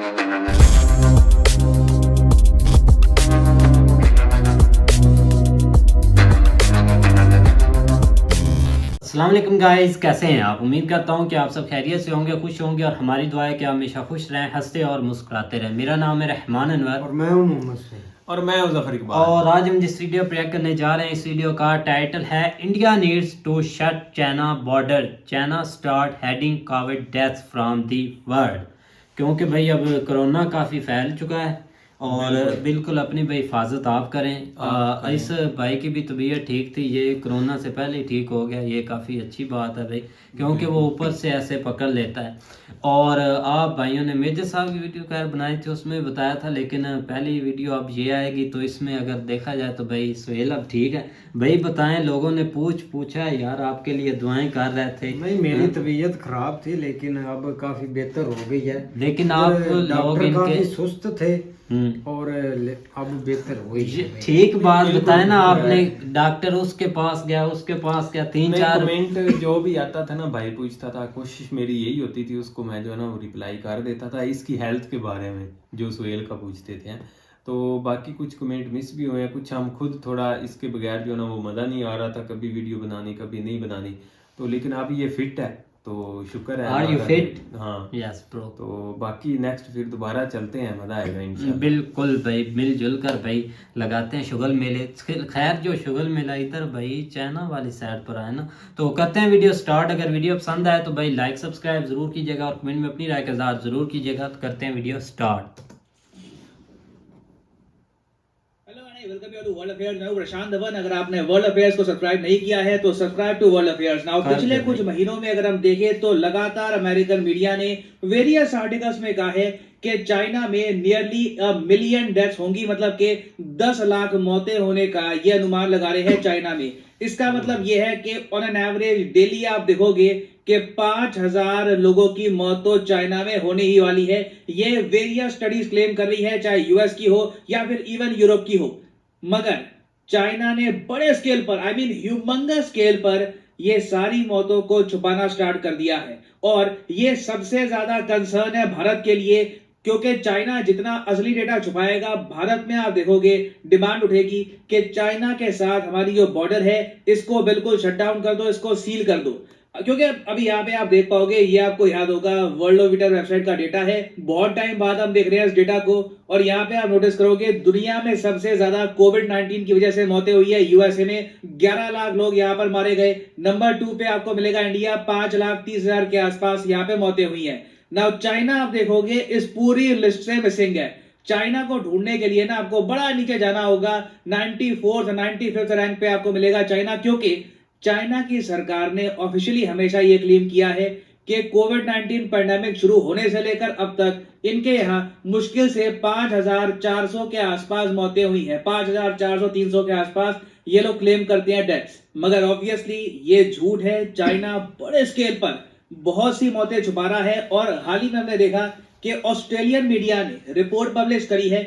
अस्सलाम वालेकुम गाइस, कैसे हैं आप? उम्मीद करता हूं कि आप सब खैरियत से होंगे, खुश होंगे और हमारी दुआ है कि आप हमेशा खुश रहें, हंसते और मुस्कुराते रहें। मेरा नाम है रहमान अनवर और मैं हूं मोहम्मद से और मैं हूं ज़फर इकबाल। और आज हम जिस वीडियो प्रिएक्ट करने जा रहे हैं, इस वीडियो का टाइटल है India needs to shut China border, China start heading covid deaths from the world. क्योंकि भाई अब कोरोना काफ़ी फैल चुका है और बिल्कुल अपनी भाई हिफाजत आप करें। इस भाई की भी तबीयत ठीक थी, ये कोरोना से पहले ही ठीक हो गया, ये काफ़ी अच्छी बात है भाई, क्योंकि वो ऊपर से ऐसे पकड़ लेता है। और आप भाइयों ने मेजर साहब की वीडियो खैर बनाई थी, उसमें बताया था, लेकिन पहली वीडियो अब ये आएगी तो इसमें अगर देखा जाए तो भाई सुहेल अब ठीक है। भाई बताएं, लोगों ने पूछा यार, आपके लिए दुआएं कर रहे थे। नहीं, मेरी तबीयत खराब थी लेकिन अब काफी बेहतर हो गई है। लेकिन आप लोग इनके काफी सुस्त थे और अब बेहतर हो गई है। ठीक बात बताए ना आपने, डॉक्टर उसके पास गया 3-4 कमेंट जो भी आता था ना, भाई पूछता था, कोशिश मेरी यही होती थी उसको मैं जो है ना वो रिप्लाई कर देता था इसकी हेल्थ के बारे में, जो सुहेल का पूछते थे। तो बाकी कुछ कमेंट मिस भी हुए, कुछ हम खुद थोड़ा इसके बगैर जो है ना वो मज़ा नहीं आ रहा था, कभी वीडियो बनानी कभी नहीं बनानी। तो लेकिन अब ये फिट है तो शुक्र है। Are you fit? हाँ यस ब्रो। तो बाकी नेक्स्ट फिर दोबारा चलते हैं, मज़ा आएगा इंशाल्लाह। बिल्कुल भाई, मिलजुल कर भाई लगाते हैं शुगल मेले। खैर जो शुगल मेला इधर भाई चाइना वाली साइड पर आए ना, तो करते हैं वीडियो स्टार्ट। अगर वीडियो पसंद आए तो भाई लाइक सब्सक्राइब जरूर कीजिएगा और कमेंट में अपनी राय का इज़हार जरूर कीजिएगा। तो करते हैं video start. Welcome to world affairs. मैं प्रशांत धवन। अगर आपने वर्ल्ड अफेयर्स को सब्सक्राइब नहीं किया है तो subscribe to world affairs now. पिछले कुछ महीनों में अगर हम देखें तो लगातार अमेरिकन मीडिया ने वेरियस आर्टिकल्स में कहा है कि चाइना में नियरली 1 मिलियन डेथ्स होंगी, मतलब कि 10 लाख मौतें होने का ये अनुमान लगा रहे हैं चाइना में। इसका मतलब ये है कि ऑन एन एवरेज डेली आप देखोगे कि 5000 लोगों की मौत तो चाइना में होने ही वाली है। ये वेरियस स्टडीज क्लेम कर रही है, चाहे यूएस की हो या फिर इवन यूरोप की हो। मगर चाइना ने बड़े स्केल पर, आई मीन ह्यूमंगस स्केल पर, ये सारी मौतों को छुपाना स्टार्ट कर दिया है। और ये सबसे ज्यादा कंसर्न है भारत के लिए, क्योंकि चाइना जितना असली डेटा छुपाएगा, भारत में आप देखोगे डिमांड उठेगी कि चाइना के साथ हमारी जो बॉर्डर है इसको बिल्कुल शट डाउन कर दो, इसको सील कर दो। क्योंकि अभी यहाँ पे आप देख पाओगे, ये आपको याद होगा वर्ल्डोमीटर वेबसाइट का डेटा है, बहुत टाइम बाद हम देख रहे हैं इस डेटा को। और यहाँ पे आप नोटिस करोगे दुनिया में सबसे ज्यादा कोविड-19 की वजह से मौतें हुई है यूएसए में, 11 लाख लोग यहाँ पर मारे गए। नंबर 2 पे आपको मिलेगा इंडिया, 5,30,000 के आसपास यहाँ पे मौतें हुई है। नाउ चाइना आप देखोगे इस पूरी लिस्ट से मिसिंग है। चाइना को ढूंढने के लिए ना आपको बड़ा नीचे जाना होगा, 94th 95th रैंक पे आपको मिलेगा चाइना। क्योंकि चाइना की सरकार ने ऑफिशियली हमेशा ये क्लेम किया है कि कोविड-19 पैंडेमिक शुरू होने से लेकर अब तक इनके यहाँ मुश्किल से 5400 के आसपास मौतें हुई हैं, 5400-300 के आसपास ये लोग क्लेम करते हैं डेथ्स। मगर ऑब्वियसली ये झूठ है। चाइना बड़े स्केल पर बहुत सी मौतें छुपा रहा है। और हाल ही में हमने देखा कि ऑस्ट्रेलियन मीडिया ने रिपोर्ट पब्लिश करी है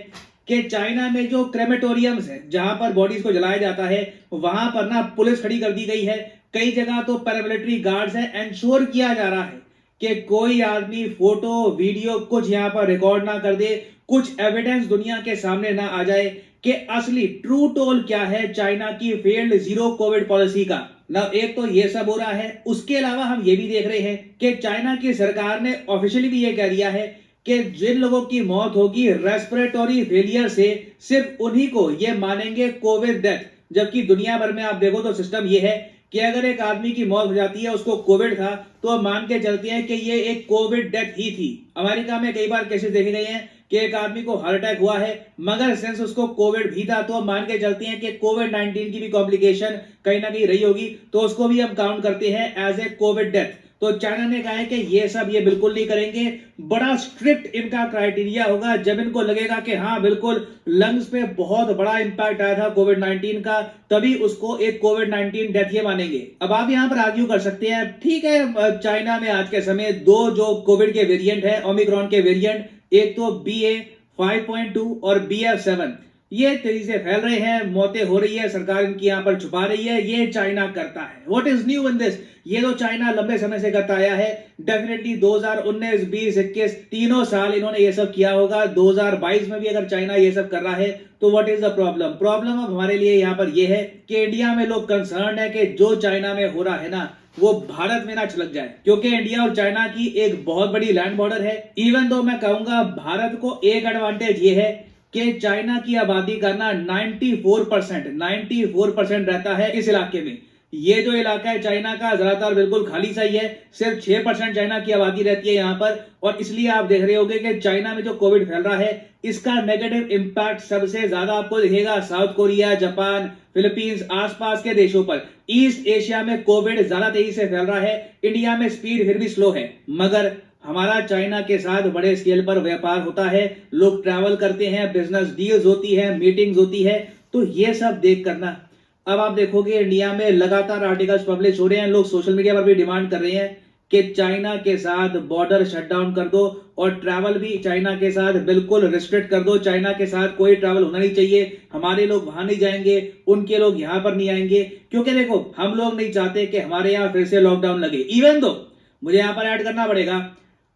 कि चाइना में जो क्रेमेटोरियम्स है, जहां पर बॉडीज को जलाया जाता है, वहां पर ना पुलिस खड़ी कर दी गई है। कई जगह तो पैरामिलिट्री गार्ड्स है। एंश्योर किया जा रहा है कि कोई आदमी फोटो वीडियो कुछ यहां पर रिकॉर्ड ना कर दे, कुछ एविडेंस दुनिया के सामने ना आ जाए कि असली ट्रू टोल क्या है चाइना की फेल्ड जीरो कोविड पॉलिसी का। ना एक तो ये सब हो रहा है, उसके अलावा हम ये भी देख रहे हैं कि चाइना की सरकार ने ऑफिशियली भी ये कह दिया है कि जिन लोगों की मौत होगी रेस्पिरेटरी फेलियर से, सिर्फ उन्हीं को ये मानेंगे कोविड डेथ। जबकि दुनिया भर में आप देखो तो सिस्टम ये है कि अगर एक आदमी की मौत हो जाती है, उसको कोविड था, तो हम मान के चलते हैं कि ये एक कोविड डेथ ही थी। अमेरिका में कई बार केसेस देखे गए हैं कि एक आदमी को हार्ट अटैक हुआ है, मगर सिंस उसको कोविड भी था तो हम मान के चलते हैं कि कोविड-19 की भी कॉम्प्लिकेशन कहीं ना कहीं रही होगी, तो उसको भी हम काउंट करते हैं एज ए कोविड डेथ। तो चाइना ने कहा है कि ये सब ये बिल्कुल नहीं करेंगे। बड़ा स्ट्रिक्ट इनका क्राइटेरिया होगा। जब इनको लगेगा कि हाँ बिल्कुल लंग्स पे बहुत बड़ा इंपैक्ट आया था कोविड-19 का, तभी उसको एक कोविड-19 डेथ ये मानेंगे। अब आप यहाँ पर आर्ग्यू कर सकते हैं, ठीक है, चाइना में आज के समय 2 जो कोविड के वेरिएंट है, ओमिक्रॉन के वेरिएंट, एक तो BA.5.2 और BF.7, ये तेजी से फैल रहे हैं, मौतें हो रही है, सरकार इनकी यहाँ पर छुपा रही है, ये चाइना करता है। What is new in this? ये तो चाइना लंबे समय से करता आया है। डेफिनेटली 2019, 20, 21 तीनों साल इन्होंने ये सब किया होगा। 2022 में भी अगर चाइना ये सब कर रहा है तो what is the problem? Problem अब हमारे लिए यहाँ पर ये है कि इंडिया में लोग कंसर्न है कि जो चाइना में हो रहा है ना वो भारत में ना छलक जाए, क्योंकि इंडिया और चाइना की एक बहुत बड़ी लैंड बॉर्डर है। इवन दो मैं कहूंगा भारत को एक एडवांटेज ये है कि चाइना की आबादी का ना 94% रहता है इस इलाके में। ये जो इलाका है चाइना का ज्यादातर बिल्कुल खाली सा ही है, सिर्फ 6% चाइना की आबादी रहती है यहाँ पर। और इसलिए आप देख रहे होंगे कि चाइना में जो कोविड फैल रहा है इसका नेगेटिव इंपैक्ट सबसे ज्यादा आपको दिखेगा साउथ कोरिया, जापान, फिलीपींस, आसपास के देशों पर। ईस्ट एशिया में कोविड ज्यादा तेजी से फैल रहा है, इंडिया में स्पीड फिर भी स्लो है। मगर हमारा चाइना के साथ बड़े स्केल पर व्यापार होता है, लोग ट्रैवल करते हैं, बिजनेस डील्स होती है, मीटिंग्स होती है। तो ये सब देख करना अब आप देखोगे इंडिया में लगातार आर्टिकल्स पब्लिश हो रहे हैं, लोग सोशल मीडिया पर भी डिमांड कर रहे हैं कि चाइना के साथ बॉर्डर शटडाउन कर दो और ट्रैवल भी चाइना के साथ बिल्कुल रिस्ट्रिक्ट कर दो। चाइना के साथ कोई ट्रैवल होना नहीं चाहिए, हमारे लोग वहां नहीं जाएंगे, उनके लोग यहां पर नहीं आएंगे। क्योंकि देखो हम लोग नहीं चाहते कि हमारे यहाँ फिर से लॉकडाउन लगे। इवन दो मुझे यहाँ पर ऐड करना पड़ेगा,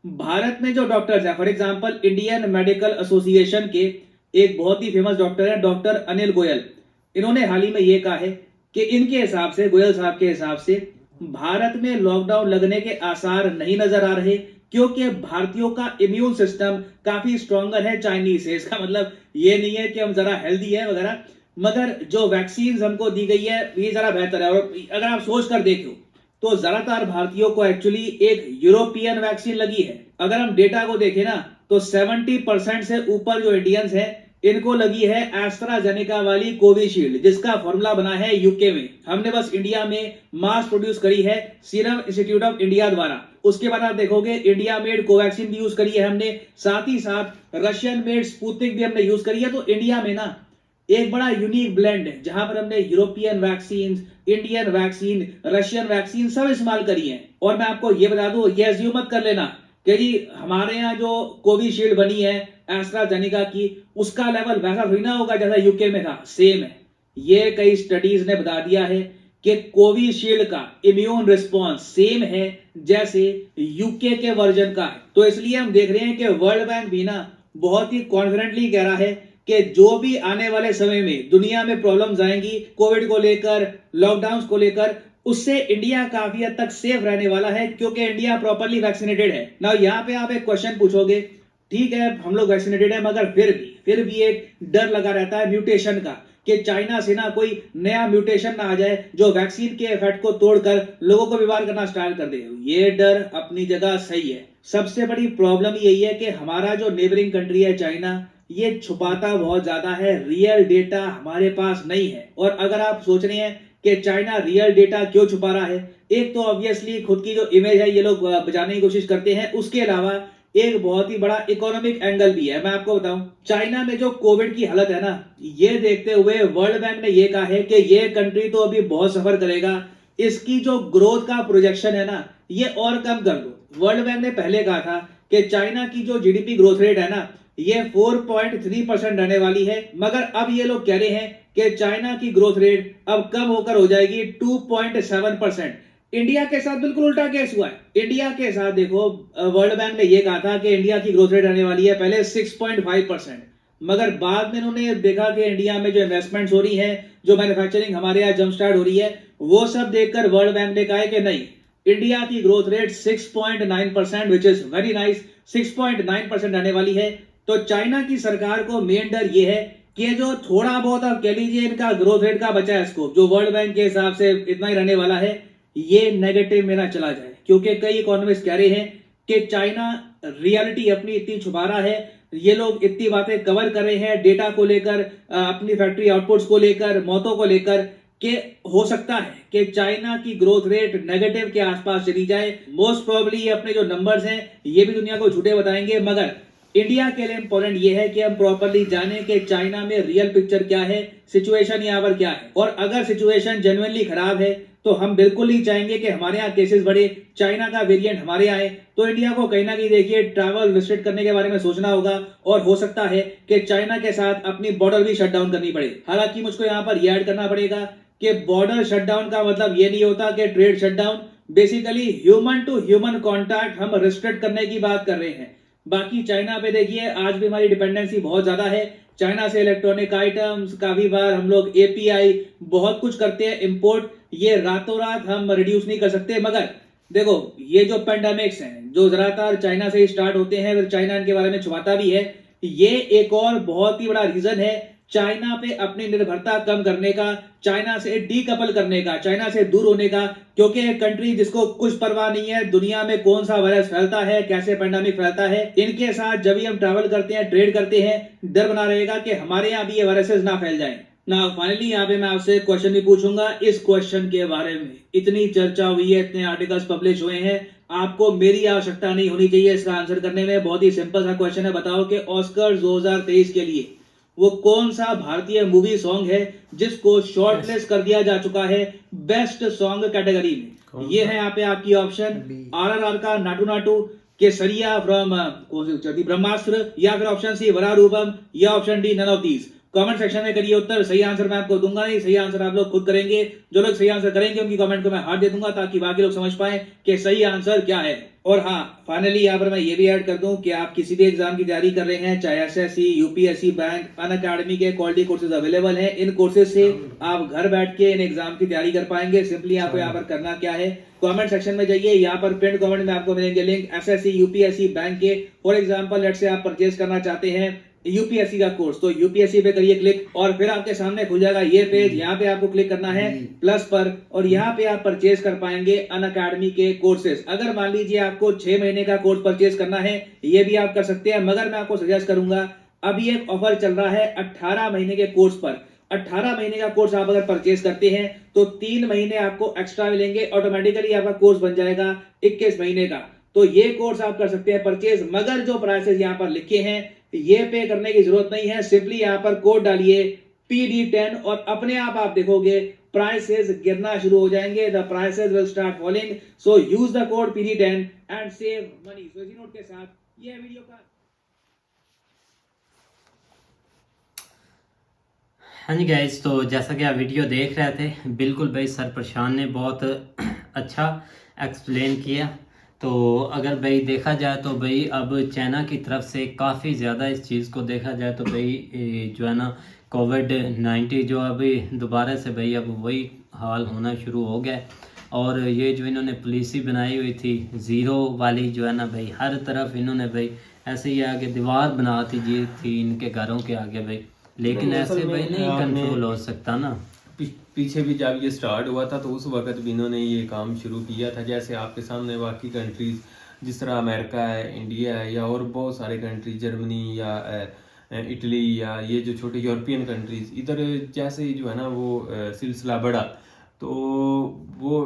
भारत में जो डॉक्टर्स हैं, for example Indian medical association के एक बहुत ही फेमस डॉक्टर है डॉक्टर अनिल गोयल, इन्होंने हाल ही में ये कहा है कि इनके हिसाब से, गोयल साहब के हिसाब से, भारत में लॉकडाउन लगने के आसार नहीं नजर आ रहे, क्योंकि भारतीयों का इम्यून सिस्टम काफी स्ट्रॉन्गर है चाइनीज से। इसका मतलब ये नहीं है कि हम जरा हेल्दी है वगैरह, मगर जो वैक्सीन हमको दी गई है ये जरा बेहतर है। और अगर आप सोच कर देखो तो ज्यादातर भारतीयों को एक्चुअली एक यूरोपियन वैक्सीन लगी है। अगर हम डेटा को देखें ना तो 70% से ऊपर जो इंडियंस हैं इनको लगी है एस्ट्राजेनेका वाली कोविशील्ड, जिसका फॉर्मूला बना है यूके में। हमने बस इंडिया में मास प्रोड्यूस करी है सीरम इंस्टीट्यूट ऑफ इंडिया द्वारा। उसके बाद आप देखोगे इंडिया मेड कोवैक्सीन भी यूज करी है हमने, साथ ही साथ रशियन मेड स्पुतनिक भी हमने यूज करी है। तो इंडिया में ना एक बड़ा यूनिक ब्लेंड है जहां पर हमने European vaccine, Indian vaccine, Russian vaccine सब इस्तेमाल करी है। और मैं आपको ये बता दूं, ये अज्यूम मत कर लेना कि जी हमारे यहाँ जो कोविशील्ड बनी है एस्ट्राजेनेका की उसका लेवल वैसा थोड़ी ना होगा जैसा यूके में था, सेम है। ये कई स्टडीज ने बता दिया है कि कोविशील्ड का इम्यून रिस्पॉन्स सेम है जैसे यूके के वर्जन का है। तो इसलिए हम देख रहे हैं कि वर्ल्ड बैंक भी ना बहुत ही कॉन्फिडेंटली कह रहा है कि जो भी आने वाले समय में दुनिया में प्रॉब्लम्स आएंगी कोविड को लेकर, लॉकडाउन को लेकर, उससे इंडिया काफी हद तक सेफ रहने वाला है, क्योंकि इंडिया प्रॉपर्ली वैक्सीनेटेड है ना। यहाँ पे आप एक क्वेश्चन पूछोगे, ठीक है हम लोग वैक्सीनेटेड है, मगर फिर भी एक डर लगा रहता है म्यूटेशन का, कि चाइना से ना कोई नया म्यूटेशन ना आ जाए जो वैक्सीन के इफेक्ट को तोड़कर लोगों को बीमार करना स्टार्ट कर दे। ये डर अपनी जगह सही है। सबसे बड़ी प्रॉब्लम यही है कि हमारा जो नेबरिंग कंट्री है चाइना, ये छुपाता बहुत ज्यादा है, रियल डेटा हमारे पास नहीं है। और अगर आप सोच रहे हैं कि चाइना रियल डेटा क्यों छुपा रहा है, एक तो ऑब्वियसली खुद की जो इमेज है ये लोग बचाने की कोशिश करते हैं, उसके अलावा एक बहुत ही बड़ा इकोनॉमिक एंगल भी है। मैं आपको बताऊं, चाइना में जो कोविड की हालत है ना, ये देखते हुए वर्ल्ड बैंक ने ये कहा है कि ये कंट्री तो अभी बहुत सफर करेगा, इसकी जो ग्रोथ का प्रोजेक्शन है ना ये और कम कर दो। वर्ल्ड बैंक ने पहले कहा था कि चाइना की जो जीडीपी ग्रोथ रेट है ना ये 4.3% रहने वाली है, मगर अब ये लोग कह रहे हैं कि चाइना की ग्रोथ रेट अब कम होकर हो जाएगी 2.7%। इंडिया के साथ बिल्कुल उल्टा केस हुआ है। इंडिया के साथ देखो वर्ल्ड बैंक ने यह कहा था कि इंडिया की ग्रोथ रेट रहने वाली है पहले 6.5%, मगर बाद में उन्होंने देखा कि इंडिया में जो इन्वेस्टमेंट्स हो रही है, जो मैन्युफैक्चरिंग हमारे यहाँ जंप स्टार्ट हो रही है, वो सब देखकर वर्ल्ड बैंक ने कहा कि नहीं, इंडिया की growth rate 6.9% which is very nice, 6.9% रहने वाली है। तो चाइना की सरकार को मेन डर ये है कि जो थोड़ा बहुत आप कह लीजिए इनका ग्रोथ रेट का बचा है स्कोप, जो वर्ल्ड बैंक के हिसाब से इतना ही रहने वाला है, ये नेगेटिव में ना चला जाए। क्योंकि कई इकोनॉमिस्ट कह रहे हैं कि चाइना रियलिटी अपनी इतनी छुपा रहा है, ये लोग इतनी बातें कवर कर रहे हैं डेटा को लेकर, अपनी फैक्ट्री आउटपुट्स को लेकर, मौतों को लेकर, कि हो सकता है कि चाइना की ग्रोथ रेट नेगेटिव के आसपास चली जाए। मोस्ट प्रोबेबली अपने जो नंबर्स हैं ये भी दुनिया को झूठे बताएंगे, मगर इंडिया के लिए इंपॉर्टेंट ये है कि हम प्रॉपर्ली जाने कि चाइना में रियल पिक्चर क्या है, सिचुएशन यहाँ पर क्या है। और अगर सिचुएशन जेन्युइनली खराब है तो हम बिल्कुल नहीं चाहेंगे कि हमारे यहाँ केसेस बढ़े, चाइना का वेरिएंट हमारे यहाँ आए। तो इंडिया को कहीं ना कहीं देखिए ट्रैवल रिस्ट्रिक्ट करने के बारे में सोचना होगा, और हो सकता है कि चाइना के साथ अपनी बॉर्डर भी शट डाउन करनी पड़े। हालांकि मुझको यहाँ पर यह ऐड करना पड़ेगा कि बॉर्डर शटडाउन का मतलब ये नहीं होता कि trade shutdown. Basically human to human contact हम रिस्ट्रिक्ट करने की बात कर रहे हैं। बाकी चाइना पे देखिए आज भी हमारी डिपेंडेंसी बहुत ज्यादा है। चाइना से इलेक्ट्रॉनिक आइटम्स, काफी बार हम लोग एपीआई बहुत कुछ करते हैं इंपोर्ट, ये रातों रात हम रिड्यूस नहीं कर सकते। मगर देखो ये जो पेंडेमिक्स हैं जो ज्यादातर चाइना से ही स्टार्ट होते हैं, फिर चाइना इनके बारे में छुपाता भी है, ये एक और बहुत ही बड़ा रीजन है चाइना पे अपनी निर्भरता कम करने का, चाइना से डीकपल करने का, चाइना से दूर होने का। क्योंकि एक कंट्री जिसको कुछ परवाह नहीं है दुनिया में कौन सा वायरस फैलता है, कैसे पेंडेमिक फैलता है, इनके साथ जब भी हम ट्रैवल करते हैं, ट्रेड करते हैं, डर बना रहेगा कि हमारे यहाँ भी ये वायरसेस ना फैल जाएं। ना फाइनली यहाँ पे मैं आपसे क्वेश्चन भी पूछूंगा। इस क्वेश्चन के बारे में इतनी चर्चा हुई है, इतने आर्टिकल्स पब्लिश हुए हैं, आपको मेरी आवश्यकता नहीं होनी चाहिए इसका आंसर करने में। बहुत ही सिंपल सा क्वेश्चन है, बताओ कि ऑस्कर 2023 के लिए वो कौन सा भारतीय मूवी सॉन्ग है जिसको शॉर्टलिस्ट कर दिया जा चुका है बेस्ट सॉन्ग कैटेगरी में। ये है यहाँ पे आपकी ऑप्शन, आरआरआर का नाटू नाटू, केसरिया फ्रॉम ब्रह्मास्त्र, या फिर ऑप्शन सी वरारूपम, या option D none of these. Comment section में करिए उत्तर। सही आंसर मैं आपको दूंगा नहीं, सही आंसर आप लोग खुद करेंगे। जो लोग सही आंसर करेंगे उनकी कमेंट को मैं हार्ट दे दूंगा ताकि बाकी लोग समझ पाए कि सही आंसर क्या है। और हाँ फाइनली यहाँ पर मैं ये भी ऐड कर दूं कि आप किसी भी एग्जाम की तैयारी कर रहे हैं, चाहे एसएससी, यूपीएससी, बैंक, अनअकैडमी के क्वालिटी कोर्सेज अवेलेबल हैं। इन कोर्सेज से आप घर बैठ के इन एग्जाम की तैयारी कर पाएंगे। सिंपली आपको यहाँ पर करना क्या है, कमेंट सेक्शन में जाइए, यहाँ पर पिन कमेंट में आपको मिलेंगे लिंक एसएससी, यूपीएससी, बैंक के। फॉर एग्जाम्पल लेट से आप परचेज करना चाहते हैं यूपीएससी का कोर्स, तो यूपीएससी पे करिए क्लिक और फिर आपके सामने खुल जाएगा ये पेज। यहाँ पे आपको क्लिक करना है प्लस पर और यहाँ पे आप परचेज कर पाएंगे अनअकैडमी के कोर्सेज। अगर मान लीजिए आपको 6 महीने का कोर्स परचेज करना है, ये भी आप कर सकते हैं, मगर मैं आपको सजेस्ट करूंगा अभी एक ऑफर चल रहा है 18 महीने के कोर्स पर। 18 महीने का कोर्स आप अगर परचेज करते हैं तो 3 महीने आपको एक्स्ट्रा मिलेंगे, ऑटोमेटिकली आपका कोर्स बन जाएगा 21 महीने का। तो ये कोर्स आप कर सकते हैं परचेज, मगर जो प्राइसेस यहाँ पर लिखे हैं ये पे करने की जरूरत नहीं है। सिंपली यहाँ पर कोड डालिए PD10 और अपने आप देखोगे प्राइसेस गिरना शुरू हो जाएंगे। The prices will start falling, so use the code PD10 and save money. So इसी नोट के साथ ये वीडियो का हाँ जी गाइस, तो जैसा कि आप वीडियो देख रहे थे, बिल्कुल भाई सर प्रशांत ने बहुत अच्छा एक्सप्लेन किया। तो अगर भाई देखा जाए तो भाई अब चाइना की तरफ से काफ़ी ज़्यादा इस चीज़ को देखा जाए तो भाई जो है ना कोविड-19 जो अभी दोबारा से भाई अब वही हाल होना शुरू हो गया। और ये जो इन्होंने पॉलिसी बनाई हुई थी ज़ीरो वाली जो है ना भाई, हर तरफ इन्होंने भाई ऐसे ही आगे दीवार बना थी इनके घरों के आगे भाई, लेकिन ऐसे भाई नहीं कंट्रोल हो सकता ना। पीछे भी जब ये स्टार्ट हुआ था तो उस वक्त भी इन्होंने ये काम शुरू किया था। जैसे आपके सामने बाकी कंट्रीज़ जिस तरह अमेरिका है, इंडिया है, या और बहुत सारे कंट्री, जर्मनी या इटली या ये जो छोटे यूरोपियन कंट्रीज़, इधर जैसे ही जो है ना वो सिलसिला बढ़ा तो वो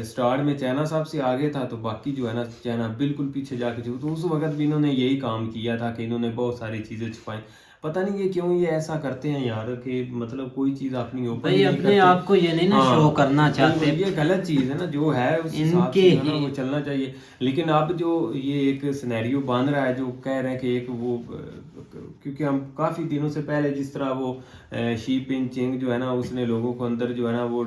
स्टार्ट में चाइना साहब से आगे था, तो बाकी जो है ना चाइना बिल्कुल पीछे जाके जो, तो उस वक्त भी इन्होंने यही काम किया था कि इन्होंने बहुत सारी चीज़ें छुपाई। पता नहीं ये क्यों ये ऐसा करते हैं यार कि मतलब कोई चीज अपनी ओपन भाई अपने आप को ये नहीं ना शो करना चाहते। ये गलत चीज है ना, जो है उस हिसाब से ना वो चलना चाहिए। लेकिन अब जो ये एक सिनेरियो बन रहा है, जो कह रहे हैं कि एक वो, क्योंकि हम काफी दिनों से पहले जिस तरह वो शी पिनचिंग जो है ना उसने लोगों को अंदर जो है ना वो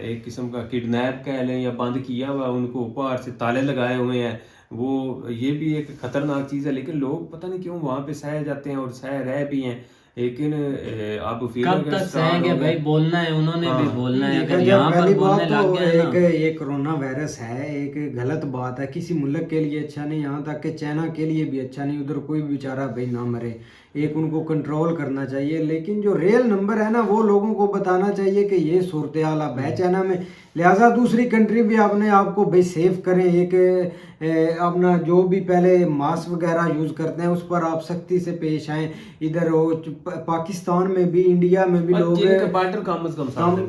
एक किस्म का किडनैप कह लें या बंद किया हुआ, उनको बाहर से ताले लगाए हुए हैं, वो ये भी एक खतरनाक चीज़ है। लेकिन लोग पता नहीं क्यों वहाँ पे सह जाते हैं और सह रहे भी हैं। लेकिन अब फिर कब तक सहेंगे भाई, बोलना है उन्होंने भी बोलना है। अगर यहाँ पर बोलने लग गए ना, ये कोरोना वायरस है, एक गलत बात है, किसी मुल्क के लिए अच्छा नहीं, यहाँ तक कि चाइना के लिए भी अच्छा नहीं। उधर कोई बेचारा भाई ना मरे, एक उनको कंट्रोल करना चाहिए। लेकिन जो रियल नंबर है ना वो लोगों को बताना चाहिए कि ये सूरत हाल अब है चाइना में, लिहाजा दूसरी कंट्री भी अपने आप को भाई सेफ करें। एक अपना जो भी पहले मास्क वगैरह यूज़ करते हैं उस पर आप सख्ती से पेश आएँ। इधर वो पाकिस्तान में भी, इंडिया में भी लोग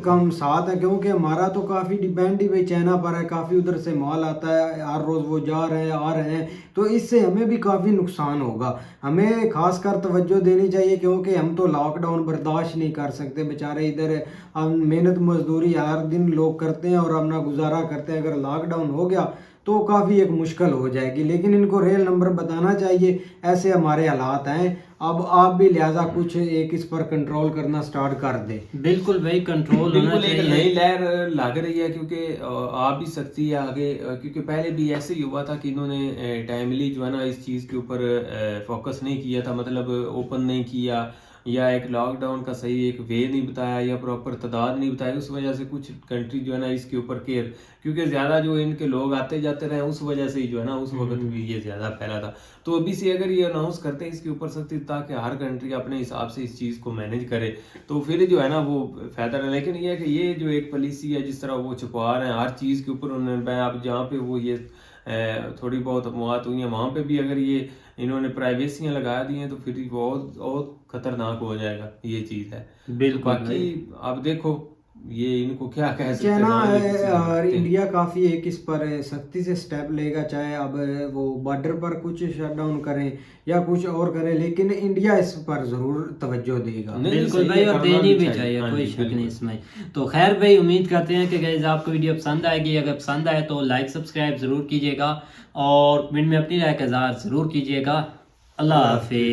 कम साथ है, क्योंकि हमारा तो काफ़ी डिपेंड ही भाई चाइना पर है, काफ़ी उधर से माल आता है, हर रोज़ वो जा रहे हैं आ रहे हैं, तो इससे हमें भी काफ़ी नुकसान होगा। हमें खासकर तवज्जो देनी चाहिए, क्योंकि हम तो लॉकडाउन बर्दाश्त नहीं कर सकते। बेचारे इधर हम मेहनत मजदूरी हर दिन लोग करते हैं और अपना गुजारा करते हैं, अगर लॉकडाउन हो गया तो काफ़ी एक मुश्किल हो जाएगी। लेकिन इनको रियल नंबर बताना चाहिए, ऐसे हमारे हालात हैं। अब आप भी लिहाजा कुछ एक इस पर कंट्रोल करना स्टार्ट कर दे। बिल्कुल भाई, कंट्रोल होना बिल्कुल एक चाहिए। नई लहर लग रही है, क्योंकि आ भी सकती है आगे, क्योंकि पहले भी ऐसे ही हुआ था कि इन्होंने टाइमली जो है ना इस चीज़ के ऊपर फोकस नहीं किया था, मतलब ओपन नहीं किया, या एक लॉकडाउन का सही एक वे नहीं बताया, या प्रॉपर तादाद नहीं बताई। उस वजह से कुछ कंट्री जो है ना इसके ऊपर केयर, क्योंकि ज़्यादा जो इनके लोग आते जाते रहे, उस वजह से ही जो है ना उस वक्त भी ये ज़्यादा फैला था। तो अभी से अगर ये अनाउंस करते हैं इसके ऊपर सख्ती, ताकि हर कंट्री अपने हिसाब से इस चीज़ को मैनेज करे, तो फिर जो है ना वो फायदा है। लेकिन ये है कि ये जो एक पॉलिसी है, जिस तरह वो छुपा रहे हैं हर चीज़ के ऊपर, उन्होंने अब जहाँ पे वो ये थोड़ी बहुत मौत हुई है वहाँ पे भी अगर ये इन्होंने प्राइवेसियाँ लगा दी हैं, तो फिर बहुत बहुत खतरनाक हो जाएगा, ये चीज़ है। बिल्कुल बाकी अब देखो ये इनको क्या कह सकते चाइना हैं, ना ये किसी को और सकते हैं। इंडिया काफ़ी एक इस पर सख्ती से स्टेप लेगा, चाहे अब वो बॉर्डर पर कुछ शटडाउन करें या कुछ और करें, लेकिन इंडिया इस पर ज़रूर तवज्जो देगा। नहीं, बिल्कुल सही भाई, है, और करना देनी भी भी चाहिए, हाँ कोई जी, शक नहीं बिल्कुल। इसमें। तो खैर भाई, उम्मीद करते हैं कि गाइस आपको वीडियो पसंद आएगी। अगर पसंद आए तो लाइक सब्सक्राइब ज़रूर कीजिएगा और कमेंट में अपनी राय का इज़हार ज़रूर कीजिएगा। अल्लाह हाफिज़।